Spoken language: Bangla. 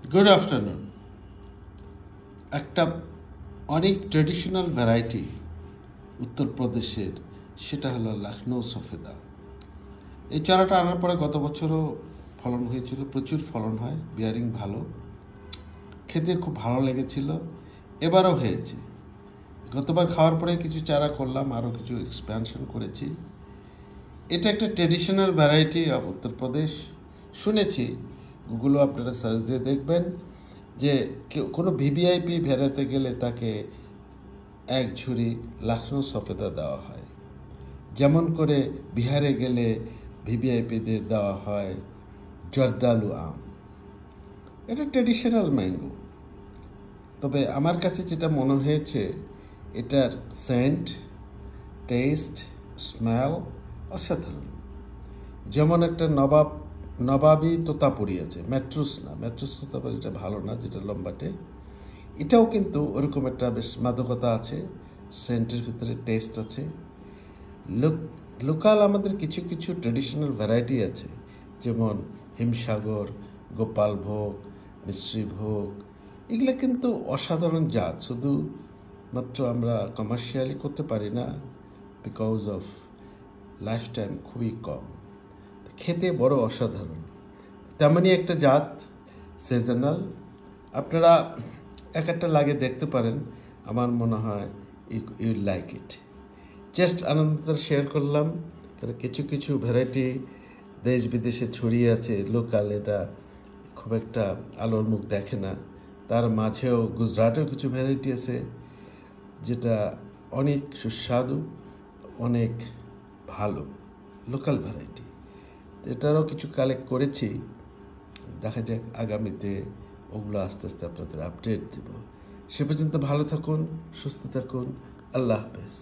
Good afternoon. একটা অনেক ট্রেডিশনাল ভ্যারাইটি উত্তরপ্রদেশের, সেটা হলো লখনৌ সফেদা। এই চারাটা আনার পরে গত বছরও ফলন হয়েছিল, প্রচুর ফলন হয়, বিয়ারিং ভালো, খেতে খুব ভালো লেগেছিল, এবারও হয়েছে। গতবার খাওয়ার পরে কিছু চারা করলাম, আরও কিছু এক্সপ্যানশন করেছি। এটা একটা ট্রেডিশনাল ভ্যারাইটি অফ উত্তরপ্রদেশ। শুনেছি, গুগলও আপনারা সার্চ দিয়ে দেখবেন যে কোনো ভিভিআইপি বেড়াতে গেলে তাকে এক ঝুড়ি লখনৌ সফেদা দেওয়া হয়, যেমন করে বিহারে গেলে ভিভিআইপিদের দেওয়া হয় জর্দালু আম। এটা ট্রেডিশনাল ম্যাঙ্গো। তবে আমার কাছে যেটা মনে হয়েছে, এটার সেন্ট, টেস্ট, স্মেল অসাধারণ। যেমন একটা নবাবী তোতাপুরি আছে, ম্যাট্রুস না, ম্যাট্রুস তোতাপুরি এটা ভালো না, যেটা লম্বাটে। এটাও কিন্তু ওরকম একটা বেশ মাদকতা আছে, সেন্টের ভিতরে টেস্ট আছে। লোকাল আমাদের কিছু কিছু ট্রেডিশনাল ভ্যারাইটি আছে, যেমন হিমসাগর, গোপালভোগ, মিশ্রীভোগ। এগুলো কিন্তু অসাধারণ জাত, শুধু মাত্র আমরা কমার্শিয়ালি করতে পারি না, বিকজ অফ লাইফ টাইম খুবই কম, খেতে বড় অসাধারণ। তেমনই একটা জাত সিজনাল, আপনারা এক একটা লাগে দেখতে পারেন, আমার মনে হয় ইউ লাইক ইট। জাস্ট আনন্দটা শেয়ার করলাম, কারণ কিছু কিছু ভ্যারাইটি দেশ বিদেশে ছড়িয়ে আছে, লোকাল, এটা খুব একটা আলোর মুখ দেখে না। তার মাঝেও গুজরাটেও কিছু ভ্যারাইটি আছে যেটা অনেক সুস্বাদু, অনেক ভালো, লোকাল ভ্যারাইটি। এটারও কিছু কালেক্ট করেছি, দেখা যাক আগামীতে ওগুলো আস্তে আস্তে আপনাদের আপডেট দেব। সে পর্যন্ত ভালো থাকুন, সুস্থ থাকুন, আল্লাহ হাফেজ।